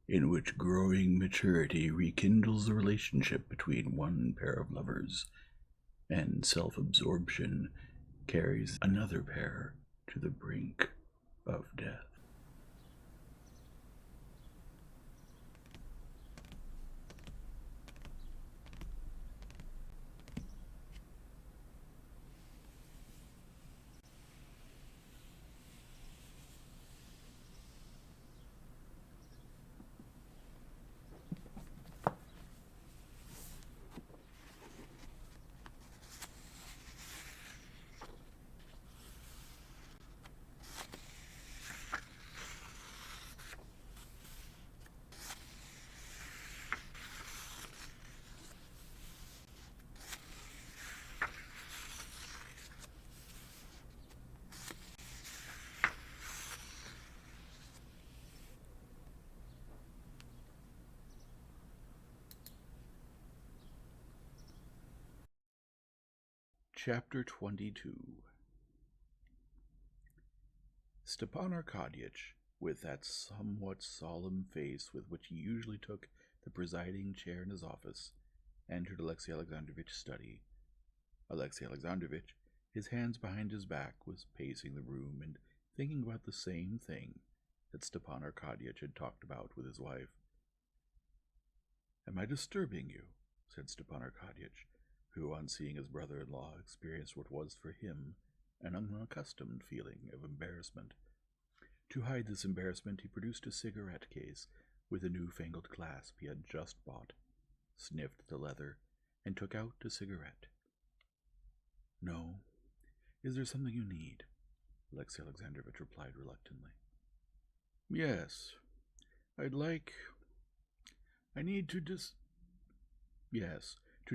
in which growing maturity rekindles the relationship between one pair of lovers, and self-absorption carries another pair to the brink of death. Chapter 22. Stepan Arkadyevich, with that somewhat solemn face with which he usually took the presiding chair in his office, entered Alexey Alexandrovich's study. Alexey Alexandrovich, his hands behind his back, was pacing the room and thinking about the same thing that Stepan Arkadyevich had talked about with his wife. "Am I disturbing you?" said Stepan Arkadyevich, who, on seeing his brother-in-law, experienced what was for him an unaccustomed feeling of embarrassment. To hide this embarrassment, he produced a cigarette case with a new-fangled clasp he had just bought, sniffed the leather, and took out a cigarette. "No. Is there something you need?" Alexey Alexandrovich replied reluctantly. "Yes. I need to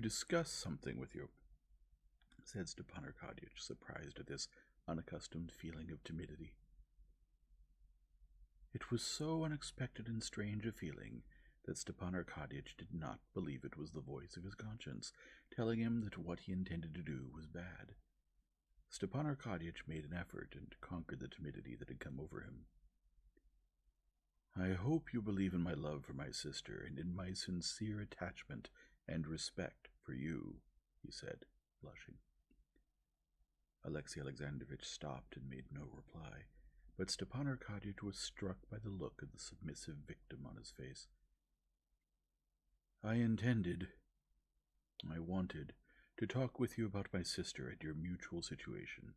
discuss something with you," said Stepan Arkadyevich, surprised at this unaccustomed feeling of timidity. It was so unexpected and strange a feeling that Stepan Arkadyevich did not believe it was the voice of his conscience, telling him that what he intended to do was bad. Stepan Arkadyevich made an effort and conquered the timidity that had come over him. "I hope you believe in my love for my sister and in my sincere attachment and respect for you," he said, blushing. Alexey Alexandrovich stopped and made no reply, but Stepan Arkadyevich was struck by the look of the submissive victim on his face. I wanted to talk with you about my sister and your mutual situation,"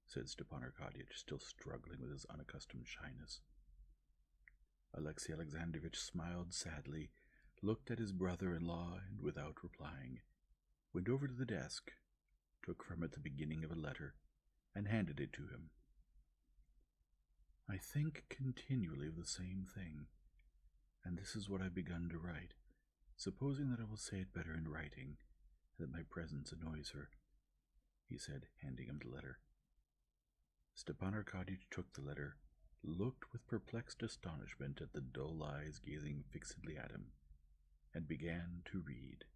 said Stepan Arkadyevich, still struggling with his unaccustomed shyness. Alexey Alexandrovich smiled sadly, looked at his brother-in-law, and without replying, went over to the desk, took from it the beginning of a letter, and handed it to him. "I think continually of the same thing, and this is what I've begun to write, supposing that I will say it better in writing, and that my presence annoys her," he said, handing him the letter. Stepan Arkadyevich took the letter, looked with perplexed astonishment at the dull eyes gazing fixedly at him, and began to read.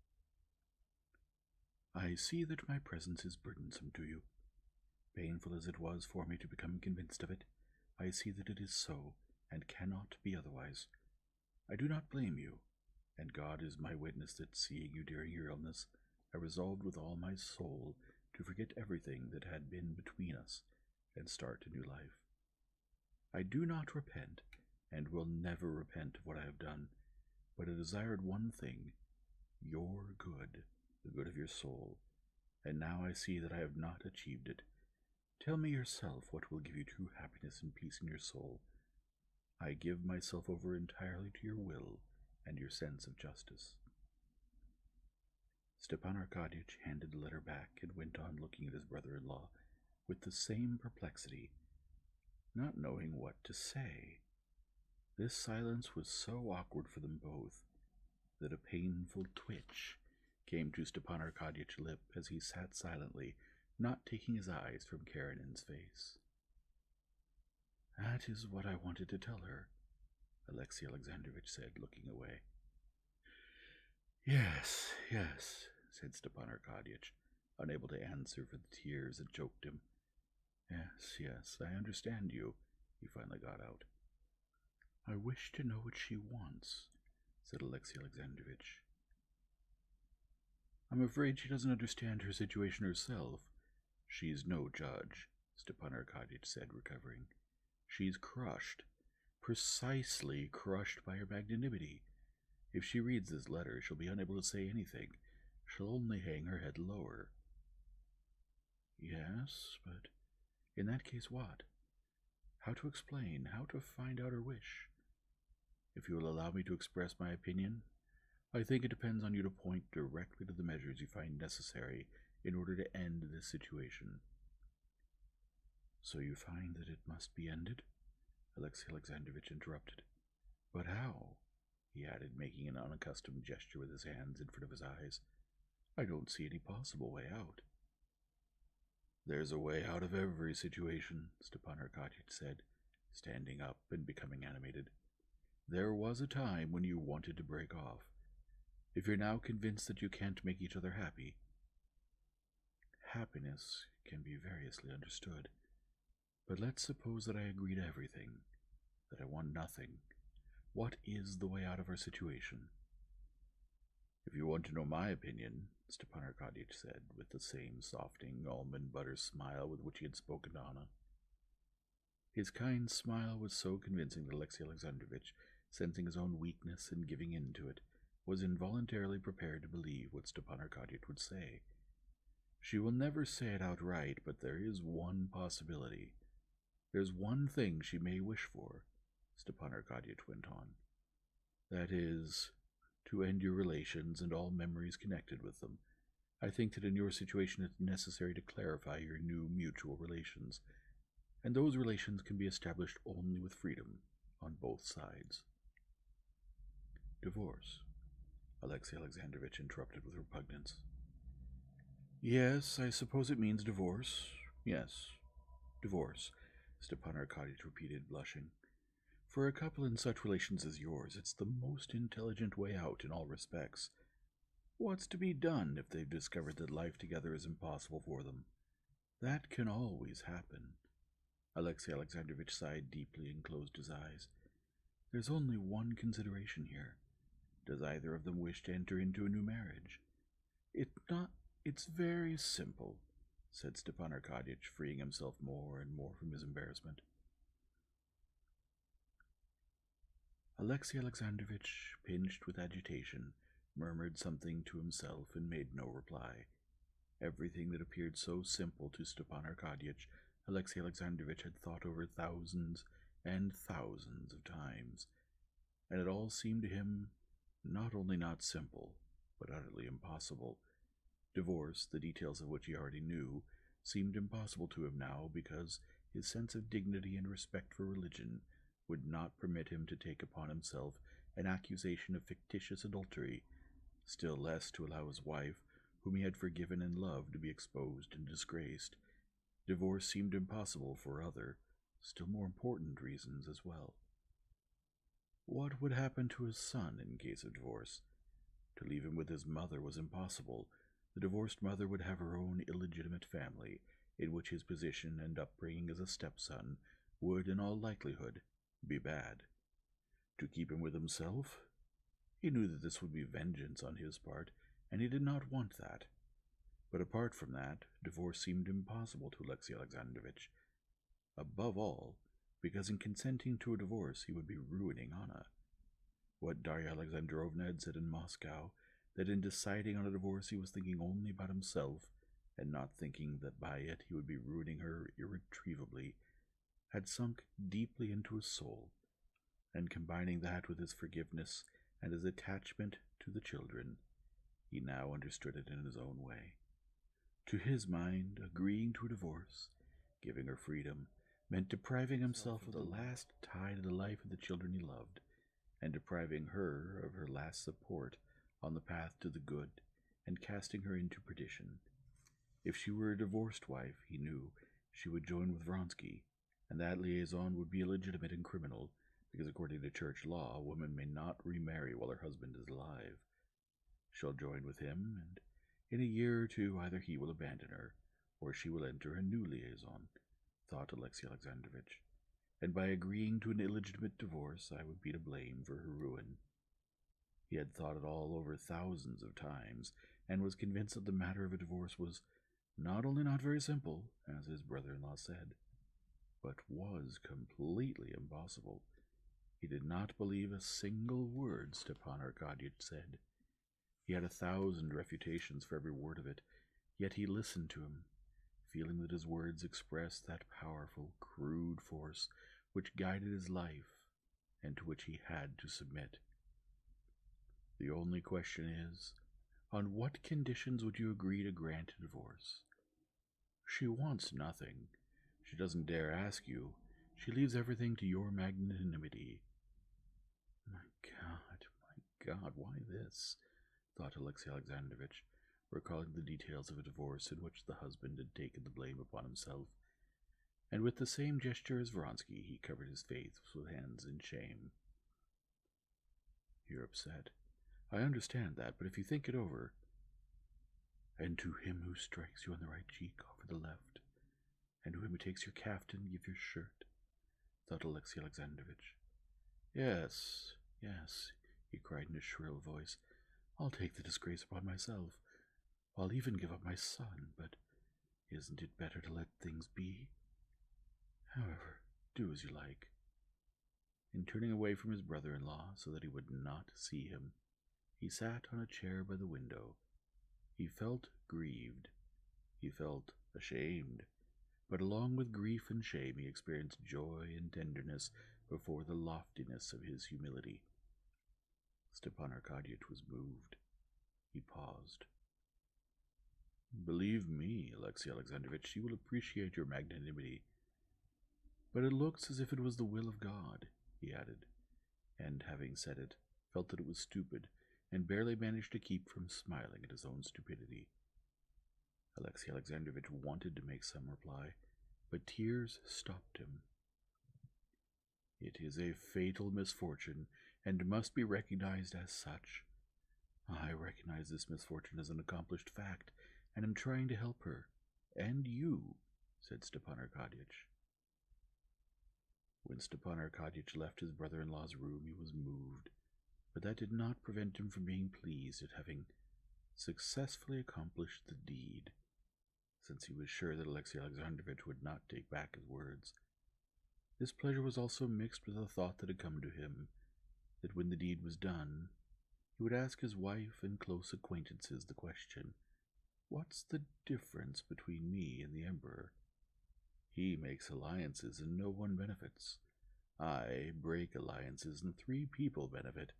"I see that my presence is burdensome to you. Painful as it was for me to become convinced of it, I see that it is so, and cannot be otherwise. I do not blame you, and God is my witness that, seeing you during your illness, I resolved with all my soul to forget everything that had been between us and start a new life. I do not repent, and will never repent of what I have done, but I desired one thing, your good, the good of your soul, and now I see that I have not achieved it. Tell me yourself what will give you true happiness and peace in your soul. I give myself over entirely to your will and your sense of justice." Stepan Arkadyevich handed the letter back and went on looking at his brother-in-law with the same perplexity, not knowing what to say. This silence was so awkward for them both that a painful twitch came to Stepan Arkadyevch's lip as he sat silently, not taking his eyes from Karenin's face. "That is what I wanted to tell her," Alexey Alexandrovich said, looking away. Yes, said Stepan Arkadyevich, unable to answer for the tears that choked him. Yes, I understand you," he finally got out. I wish to know what she wants, said Alexey Alexandrovitch. I'm afraid she doesn't understand her situation herself. She's no judge, Stepan Arkadyevich said, recovering. She's crushed, precisely crushed by her magnanimity. If she reads this letter, she'll be unable to say anything. She'll only hang her head lower. Yes, but in that case what? How to explain, how to find out her wish? If you will allow me to express my opinion, I think it depends on you to point directly to the measures you find necessary in order to end this situation. So you find that it must be ended? Alexey Alexandrovitch interrupted. But how? He added, making an unaccustomed gesture with his hands in front of his eyes. I don't see any possible way out. There's a way out of every situation, Stepan Arkadyevich said, standing up and becoming animated. There was a time when you wanted to break off. If you're now convinced that you can't make each other happy, happiness can be variously understood. But let's suppose that I agree to everything, that I want nothing. What is the way out of our situation? If you want to know my opinion, Stepan Arkadyevich said, with the same softening almond butter smile with which he had spoken to Anna. His kind smile was so convincing that Alexey Alexandrovitch, sensing his own weakness and giving in to it, was involuntarily prepared to believe what Stepan Arkadyevich would say. She will never say it outright, but there is one possibility. There's one thing she may wish for, Stepan Arkadyevich went on. That is, to end your relations and all memories connected with them. I think that in your situation it's necessary to clarify your new mutual relations, and those relations can be established only with freedom on both sides. Divorce, Alexey Alexandrovitch interrupted with repugnance. Yes, I suppose it means divorce. Yes, divorce, Stepan Arkadyevich repeated, blushing. For a couple in such relations as yours, it's the most intelligent way out in all respects. What's to be done if they've discovered that life together is impossible for them? That can always happen. Alexey Alexandrovitch sighed deeply and closed his eyes. There's only one consideration here. Does either of them wish to enter into a new marriage? It's very simple, said Stepan Arkadyevich, freeing himself more and more from his embarrassment. Alexey Alexandrovitch, pinched with agitation, murmured something to himself and made no reply. Everything that appeared so simple to Stepan Arkadyevich, Alexey Alexandrovitch had thought over thousands and thousands of times, and it all seemed to him not only not simple, but utterly impossible. Divorce, the details of which he already knew, seemed impossible to him now because his sense of dignity and respect for religion would not permit him to take upon himself an accusation of fictitious adultery, still less to allow his wife, whom he had forgiven and loved, to be exposed and disgraced. Divorce seemed impossible for other, still more important reasons as well. What would happen to his son in case of divorce? To leave him with his mother was impossible. The divorced mother would have her own illegitimate family, in which his position and upbringing as a stepson would, in all likelihood, be bad. To keep him with himself? He knew that this would be vengeance on his part, and he did not want that. But apart from that, divorce seemed impossible to Alexey Alexandrovitch. Above all, because in consenting to a divorce he would be ruining Anna. What Darya Alexandrovna had said in Moscow, that in deciding on a divorce he was thinking only about himself, and not thinking that by it he would be ruining her irretrievably, had sunk deeply into his soul, and combining that with his forgiveness and his attachment to the children, he now understood it in his own way. To his mind, agreeing to a divorce, giving her freedom, meant depriving himself of the last tie to the life of the children he loved, and depriving her of her last support on the path to the good, and casting her into perdition. If she were a divorced wife, he knew, she would join with Vronsky, and that liaison would be illegitimate and criminal, because according to church law, a woman may not remarry while her husband is alive. She'll join with him, and in a year or two either he will abandon her, or she will enter a new liaison, thought Alexey Alexandrovitch. and by agreeing to an illegitimate divorce I would be to blame for her ruin. He had thought it all over thousands of times, and was convinced that the matter of a divorce was not only not very simple, as his brother-in-law said, but was completely impossible. He did not believe a single word Stepan Arkadyevich said. He had 1,000 refutations for every word of it, yet he listened to him, feeling that his words expressed that powerful, crude force which guided his life and to which he had to submit. The only question is, on what conditions would you agree to grant a divorce? She wants nothing. She doesn't dare ask you. She leaves everything to your magnanimity. My God, why this? Thought Alexey Alexandrovich, recalling the details of a divorce in which the husband had taken the blame upon himself, and with the same gesture as Vronsky, he covered his face with hands in shame. You're upset. I understand that, but if you think it over, and to him who strikes you on the right cheek, offer the left, and to him who takes your caftan, give your shirt, thought Alexey Alexandrovich. Yes, he cried in a shrill voice, I'll take the disgrace upon myself. I'll even give up my son, but isn't it better to let things be? However, do as you like. And turning away from his brother-in-law so that he would not see him, he sat on a chair by the window. He felt grieved. He felt ashamed. But along with grief and shame he experienced joy and tenderness before the loftiness of his humility. Stepan Arkadyevich was moved. He paused. Believe me, Alexey Alexandrovich, you will appreciate your magnanimity. But it looks as if it was the will of God, he added, and having said it, felt that it was stupid, and barely managed to keep from smiling at his own stupidity. Alexey Alexandrovich wanted to make some reply, but tears stopped him. It is a fatal misfortune, and must be recognized as such. I recognize this misfortune as an accomplished fact, and am trying to help her, and you, said Stepan Arkadyevich. When Stepan Arkadyevich left his brother-in-law's room, he was moved, but that did not prevent him from being pleased at having successfully accomplished the deed, since he was sure that Alexey Alexandrovich would not take back his words. This pleasure was also mixed with a thought that had come to him, that when the deed was done, he would ask his wife and close acquaintances the question, what's the difference between me and the Emperor? He makes alliances and no one benefits. I break alliances and 3 people benefit.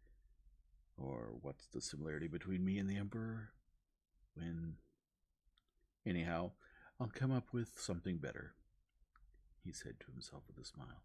Or what's the similarity between me and the Emperor? Anyhow, I'll come up with something better, he said to himself with a smile.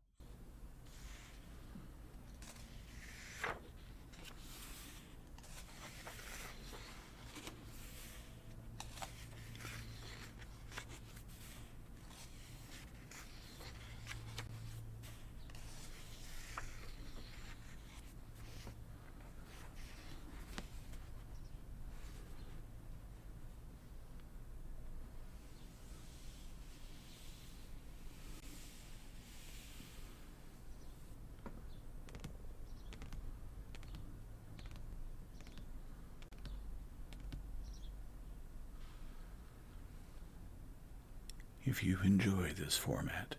If you enjoy this format,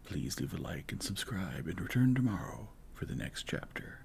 please leave a like and subscribe and return tomorrow for the next chapter.